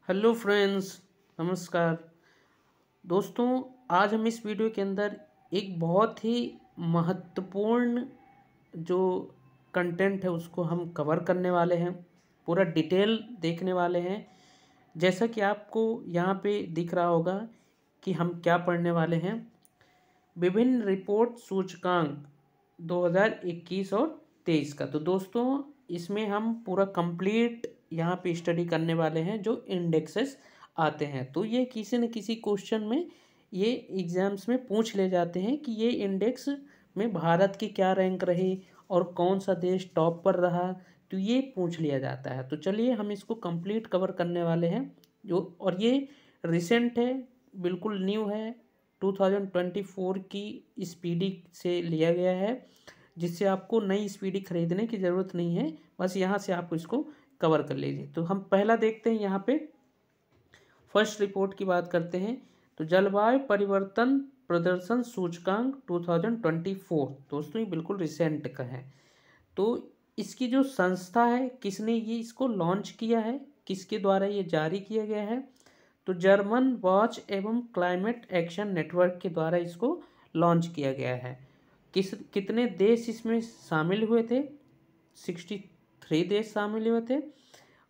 Hello friends, नमस्कार दोस्तों। आज हम इस वीडियो के अंदर एक बहुत ही महत्वपूर्ण जो कंटेंट है उसको हम कवर करने वाले हैं, पूरा डिटेल देखने वाले हैं। जैसा कि आपको यहाँ पे दिख रहा होगा कि हम क्या पढ़ने वाले हैं। विभिन्न रिपोर्ट सूचकांक 2021 और 23 का। तो दोस्तों इसमें हम पूरा कंप्लीट यहाँ पे स्टडी करने वाले हैं जो इंडेक्सेस आते हैं। तो ये किसी न किसी क्वेश्चन में ये एग्जाम्स में पूछ ले जाते हैं कि ये इंडेक्स में भारत की क्या रैंक रही और कौन सा देश टॉप पर रहा। तो ये पूछ लिया जाता है। तो चलिए हम इसको कंप्लीट कवर करने वाले हैं जो, और ये रिसेंट है, बिल्कुल न्यू है, 2024 की स्पीडी से लिया गया है, जिससे आपको नई स्पीडी खरीदने की ज़रूरत नहीं है। बस यहाँ से आप इसको कवर कर लीजिए। तो हम पहला देखते हैं, यहाँ पे फर्स्ट रिपोर्ट की बात करते हैं। तो जलवायु परिवर्तन प्रदर्शन सूचकांक 2024 दोस्तों ये बिल्कुल रिसेंट का है। तो इसकी जो संस्था है, किसने ये इसको लॉन्च किया है, किसके द्वारा ये जारी किया गया है, तो जर्मन वॉच एवं क्लाइमेट एक्शन नेटवर्क के द्वारा इसको लॉन्च किया गया है। कितने देश इसमें शामिल हुए थे? 63 देश शामिल हुए थे।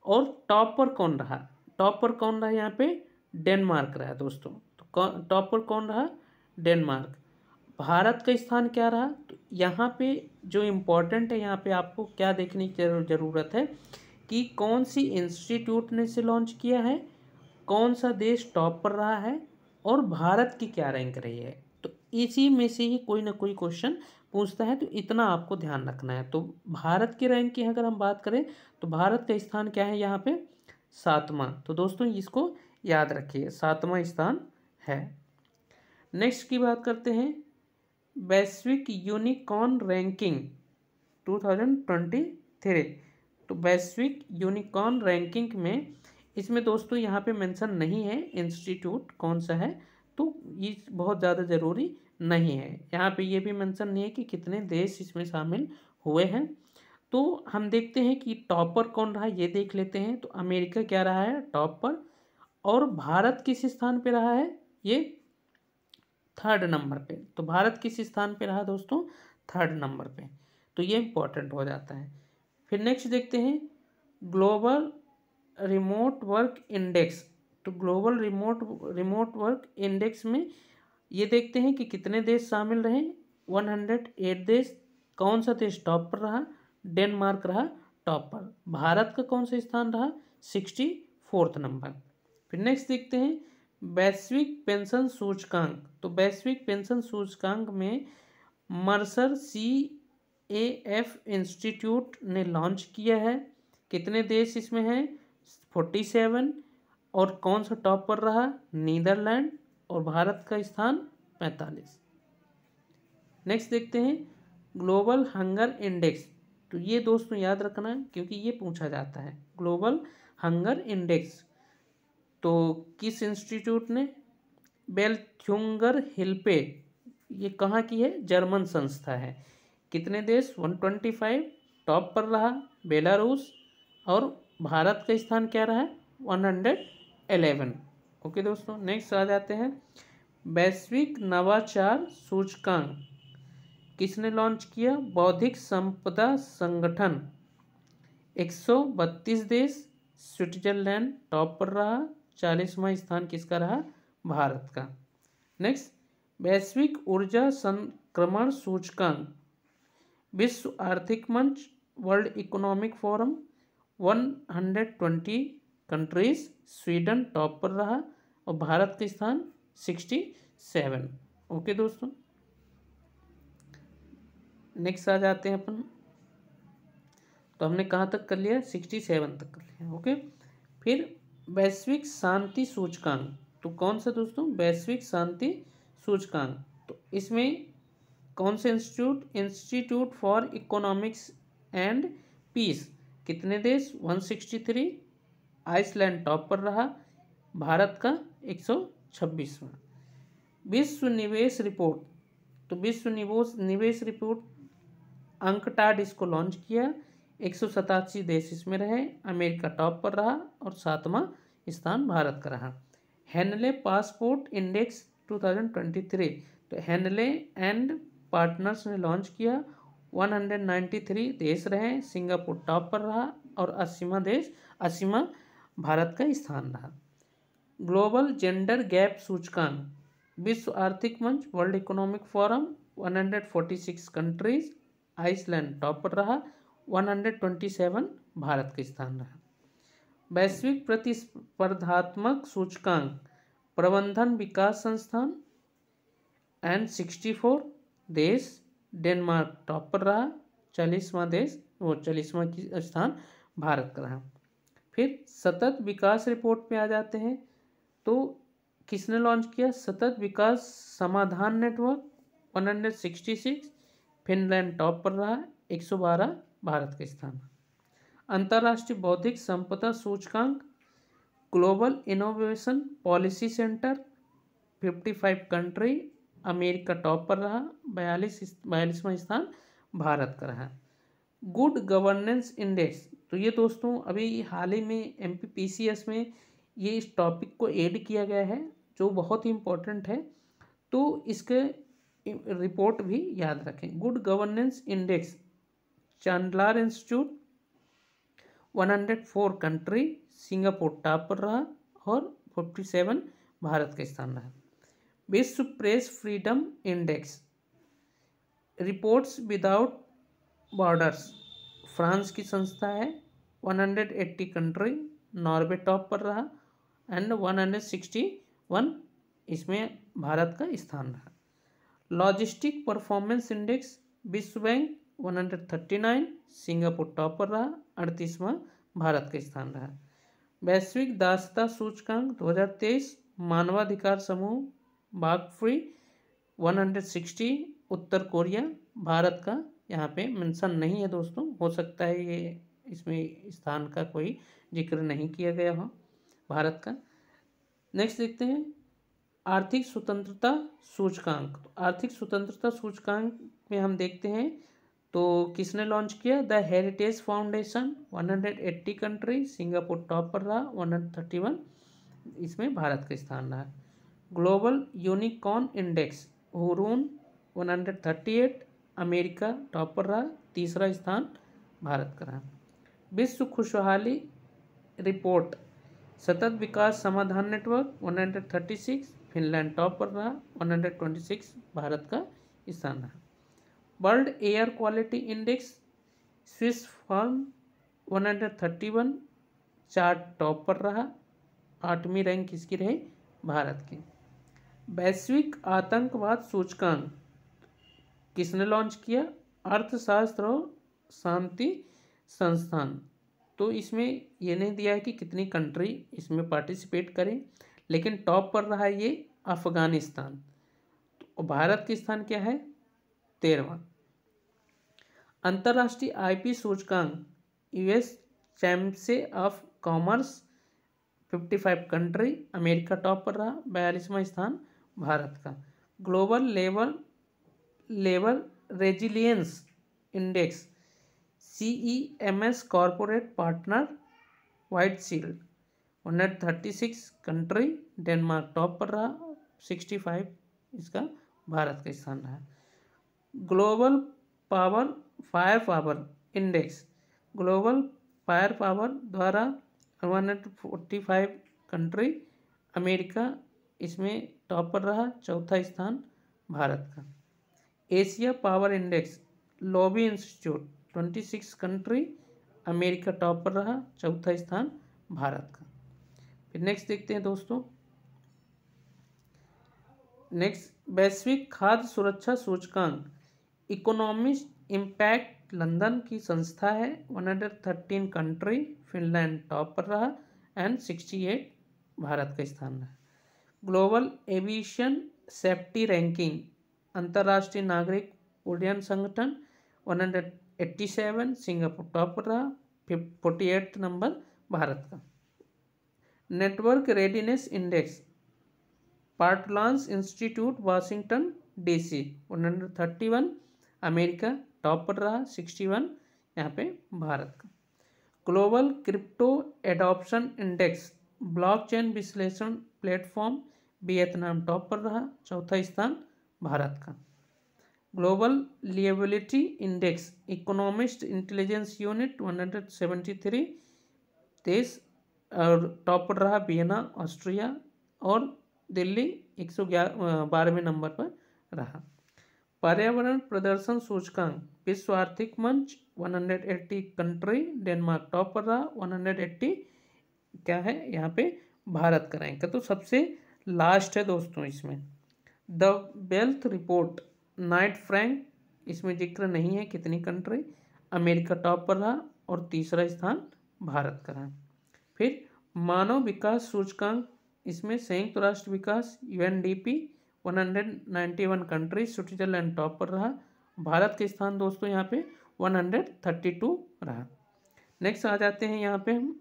और टॉप पर कौन रहा? टॉप पर कौन रहा? यहाँ पे डेनमार्क रहा दोस्तों। तो टॉप पर कौन रहा? डेनमार्क। भारत का स्थान क्या रहा? तो यहाँ पे जो इम्पोर्टेंट है, यहाँ पे आपको क्या देखने की ज़रूरत है कि कौन सी इंस्टीट्यूट ने इसे लॉन्च किया है, कौन सा देश टॉप पर रहा है और भारत की क्या रैंक रही है। तो इसी में से ही कोई ना कोई क्वेश्चन पूछता है, तो इतना आपको ध्यान रखना है। तो भारत की रैंक की अगर हम बात करें तो भारत का स्थान क्या है यहाँ पे? 7वां। तो दोस्तों इसको याद रखिए, 7वां स्थान है। नेक्स्ट की बात करते हैं, वैश्विक यूनिकॉर्न रैंकिंग 2023। तो वैश्विक यूनिकॉर्न रैंकिंग में इसमें दोस्तों यहाँ पे मेंशन नहीं है इंस्टीट्यूट कौन सा है, तो ये बहुत ज़्यादा ज़रूरी नहीं है। यहाँ पे ये भी मेंशन नहीं है कि कितने देश इसमें शामिल हुए हैं। तो हम देखते हैं कि टॉपर कौन रहा, ये देख लेते हैं। तो अमेरिका क्या रहा है टॉप पर, और भारत किस स्थान पे रहा है? ये 3rd नंबर पे। तो भारत किस स्थान पे रहा दोस्तों? 3rd नंबर पे। तो ये इंपॉर्टेंट हो जाता है। फिर नेक्स्ट देखते हैं, ग्लोबल रिमोट वर्क इंडेक्स। तो ग्लोबल रिमोट वर्क इंडेक्स में ये देखते हैं कि कितने देश शामिल रहे। 108 देश। कौन सा देश टॉप पर रहा? डेनमार्क रहा टॉप पर। भारत का कौन सा स्थान रहा? 64 नंबर। फिर नेक्स्ट देखते हैं, वैश्विक पेंशन सूचकांक। तो वैश्विक पेंशन सूचकांक में मर्सर CAF इंस्टीट्यूट ने लॉन्च किया है। कितने देश इसमें हैं? 47। और कौन सा टॉप पर रहा? नीदरलैंड। और भारत का स्थान 45। नेक्स्ट देखते हैं, ग्लोबल हंगर इंडेक्स। तो ये दोस्तों याद रखना है क्योंकि ये पूछा जाता है, ग्लोबल हंगर इंडेक्स। तो किस इंस्टीट्यूट ने? बेल्थ्यूंगर हिल्पे। ये कहाँ की है? जर्मन संस्था है। कितने देश? 125। टॉप पर रहा बेलारूस। और भारत का स्थान क्या रहा? 111। ओके दोस्तों, नेक्स्ट आ जाते हैं, वैश्विक नवाचार सूचकांक किसने लॉन्च किया? बौद्धिक संपदा संगठन। 132 देश। स्विट्जरलैंड टॉप पर रहा। 40वां स्थान किसका रहा? भारत का। नेक्स्ट, वैश्विक ऊर्जा संक्रमण सूचकांक। विश्व आर्थिक मंच, world economic forum, 120 countries. Sweden top पर रहा और भारत का स्थान 67। ओके दोस्तों, नेक्स्ट आ जाते हैं अपन। तो हमने कहाँ तक कर लिया? 67 तक कर लिया। ओके, फिर वैश्विक शांति सूचकांक। तो कौन सा दोस्तों? वैश्विक शांति सूचकांक। तो इसमें कौन से institute for economics and peace. कितने देश? 163। आइसलैंड टॉप पर रहा। भारत का 126वां। विश्व निवेश रिपोर्ट। तो विश्व निवेश रिपोर्ट अंकटाड इसको लॉन्च किया। 187 देश इसमें रहे। अमेरिका टॉप पर रहा और 7वां स्थान भारत का रहा। हेनले पासपोर्ट इंडेक्स 2023, तो हेनले एंड पार्टनर्स ने लॉन्च किया। 193 देश रहे, सिंगापुर टॉप पर रहा और 80वां भारत का स्थान रहा। ग्लोबल जेंडर गैप सूचकांक, विश्व आर्थिक मंच, world economic forum, 146 countries, Iceland top पर रहा। 127 भारत का स्थान रहा। वैश्विक प्रतिस्पर्धात्मक सूचकांक, प्रबंधन विकास संस्थान एंड 64 देश, डेनमार्क टॉप पर रहा। 40वां स्थान भारत का रहा। फिर सतत विकास रिपोर्ट पे आ जाते हैं, तो किसने लॉन्च किया? सतत विकास समाधान नेटवर्क 166, फिनलैंड टॉप पर रहा। 112 भारत का स्थान। अंतर्राष्ट्रीय बौद्धिक संपदा सूचकांक, global innovation policy centre 55 country, America top पर रहा। 42वां स्थान भारत का रहा। गुड गवर्नेंस इंडेक्स, तो ये दोस्तों अभी हाल ही में MPPCS में ये इस टॉपिक को ऐड किया गया है, जो बहुत ही इम्पोर्टेंट है, तो इसके रिपोर्ट भी याद रखें। Good governance index, Chandler institute 104 country, Singapore top पर रहा और 57 भारत का स्थान रहा। विश्व press freedom index, reports without borders France की संस्था है, 180 कंट्री, नॉर्वे टॉप पर रहा एंड 161 इसमें भारत का स्थान रहा। लॉजिस्टिक परफॉर्मेंस इंडेक्स, विश्व बैंक 139, सिंगापुर टॉप पर रहा। 38वां भारत का स्थान रहा। वैश्विक दासता सूचकांक 2023, मानवाधिकार समूह बागफ्री 160, उत्तर कोरिया, भारत का यहाँ पे मेंशन नहीं है दोस्तों, हो सकता है ये इसमें स्थान का कोई जिक्र नहीं किया गया हो भारत का। नेक्स्ट देखते हैं आर्थिक स्वतंत्रता सूचकांक। तो आर्थिक स्वतंत्रता सूचकांक में हम देखते हैं तो किसने लॉन्च किया? The heritage foundation 180 country, Singapore top पर रहा। 131 इसमें भारत का स्थान रहा। Global unicorn index Hurun 138, America top पर रहा। 3रा स्थान भारत का रहा। विश्व खुशहाली रिपोर्ट, सतत विकास समाधान नेटवर्क 136, फिनलैंड टॉप पर रहा। 126 भारत का स्थान रहा। World air quality index, Swiss firm 131, chart top पर रहा। 8वीं रैंक किसकी रही? भारत की। वैश्विक आतंकवाद सूचकांक किसने लॉन्च किया? अर्थशास्त्र और शांति संस्थान। तो इसमें ये नहीं दिया है कि कितनी कंट्री इसमें पार्टिसिपेट करें, लेकिन टॉप पर रहा ये अफगानिस्तान। तो भारत का स्थान क्या है? 13वां। अंतर्राष्ट्रीय IP सूचकांक, US chambers of commerce 55 country, America top पर रहा। 42वां स्थान भारत का। Global labour resilience index, CEMS corporate partner white shield 136 country, Denmark top पर रहा। 65 इसका भारत का स्थान रहा। Global fire power index, global fire power द्वारा 145 कंट्री, अमेरिका इसमें टॉप पर रहा। 4था स्थान भारत का। Asia power index, lobby institute 26 country, America top पर रहा। 4था स्थान भारत का। फिर नेक्स्ट देखते हैं दोस्तों, नेक्स्ट वैश्विक खाद्य सुरक्षा सूचकांक, इकोनॉमिस्ट इम्पैक्ट लंदन की संस्था है। 113 कंट्री, फिनलैंड टॉप पर रहा एंड 68 भारत का स्थान रहा। ग्लोबल एविएशन सेफ्टी रैंकिंग, अंतर्राष्ट्रीय नागरिक उड्डयन संगठन 187, सिंगापुर टॉप पर रहा। 48 नंबर भारत का। Network readiness index, Portulans institute Washington DC 131, America top पर रहा। 61 यहाँ पे भारत का। Global crypto adoption index, blockchain विश्लेषण प्लेटफॉर्म वियतनाम टॉप पर रहा, चौथा स्थान भारत का। Global liability index Economist Intelligence Unit 173 देश और टॉप पर रहा वियना ऑस्ट्रिया, और दिल्ली 112वें नंबर पर रहा। पर्यावरण प्रदर्शन सूचकांक विश्व आर्थिक मंच 180 कंट्री, डेनमार्क टॉप पर रहा, 180 क्या है यहाँ पे भारत का रैंक है। तो सबसे लास्ट है दोस्तों इसमें the wealth report Knight Frank, इसमें जिक्र नहीं है कितनी कंट्री, अमेरिका टॉप पर रहा और तीसरा स्थान भारत का रहा। फिर मानव विकास सूचकांक, इसमें संयुक्त राष्ट्र विकास UNDP 191 कंट्री, स्विट्जरलैंड टॉप पर रहा, भारत के स्थान दोस्तों यहाँ पे 132 रहा। नेक्स्ट आ जाते हैं यहाँ पे हम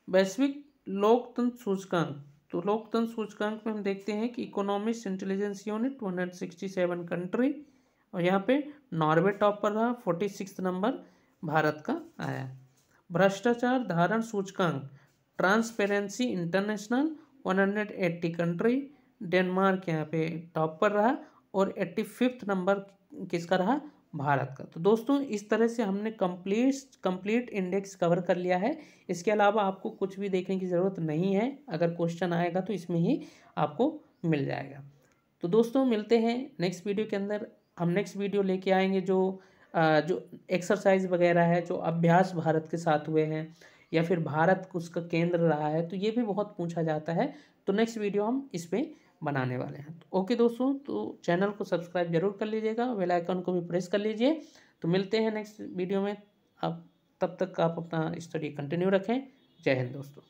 वैश्विक लोकतंत्र सूचकांक। तो लोकतंत्र सूचकांक में हम देखते हैं कि इकोनॉमिस्ट इंटेलिजेंस यूनिट 167 कंट्री, और यहाँ पे नॉर्वे टॉप पर रहा, 46 नंबर भारत का आया। भ्रष्टाचार धारण सूचकांक ट्रांसपेरेंसी इंटरनेशनल 180 कंट्री, डेनमार्क यहाँ पे टॉप पर रहा और 85 नंबर किसका रहा, भारत का। तो दोस्तों इस तरह से हमने कंप्लीट इंडेक्स कवर कर लिया है। इसके अलावा आपको कुछ भी देखने की ज़रूरत नहीं है, अगर क्वेश्चन आएगा तो इसमें ही आपको मिल जाएगा। तो दोस्तों मिलते हैं नेक्स्ट वीडियो के अंदर। हम नेक्स्ट वीडियो लेके आएंगे जो एक्सरसाइज वगैरह है, जो अभ्यास भारत के साथ हुए हैं, या फिर भारत उसका केंद्र रहा है, तो ये भी बहुत पूछा जाता है। तो नेक्स्ट वीडियो हम इस पर बनाने वाले हैं। तो ओके दोस्तों, तो चैनल को सब्सक्राइब जरूर कर लीजिएगा, बेल आइकन को भी प्रेस कर लीजिए। तो मिलते हैं नेक्स्ट वीडियो में। आप तब तक आप अपना स्टडी कंटिन्यू रखें। जय हिंद दोस्तों।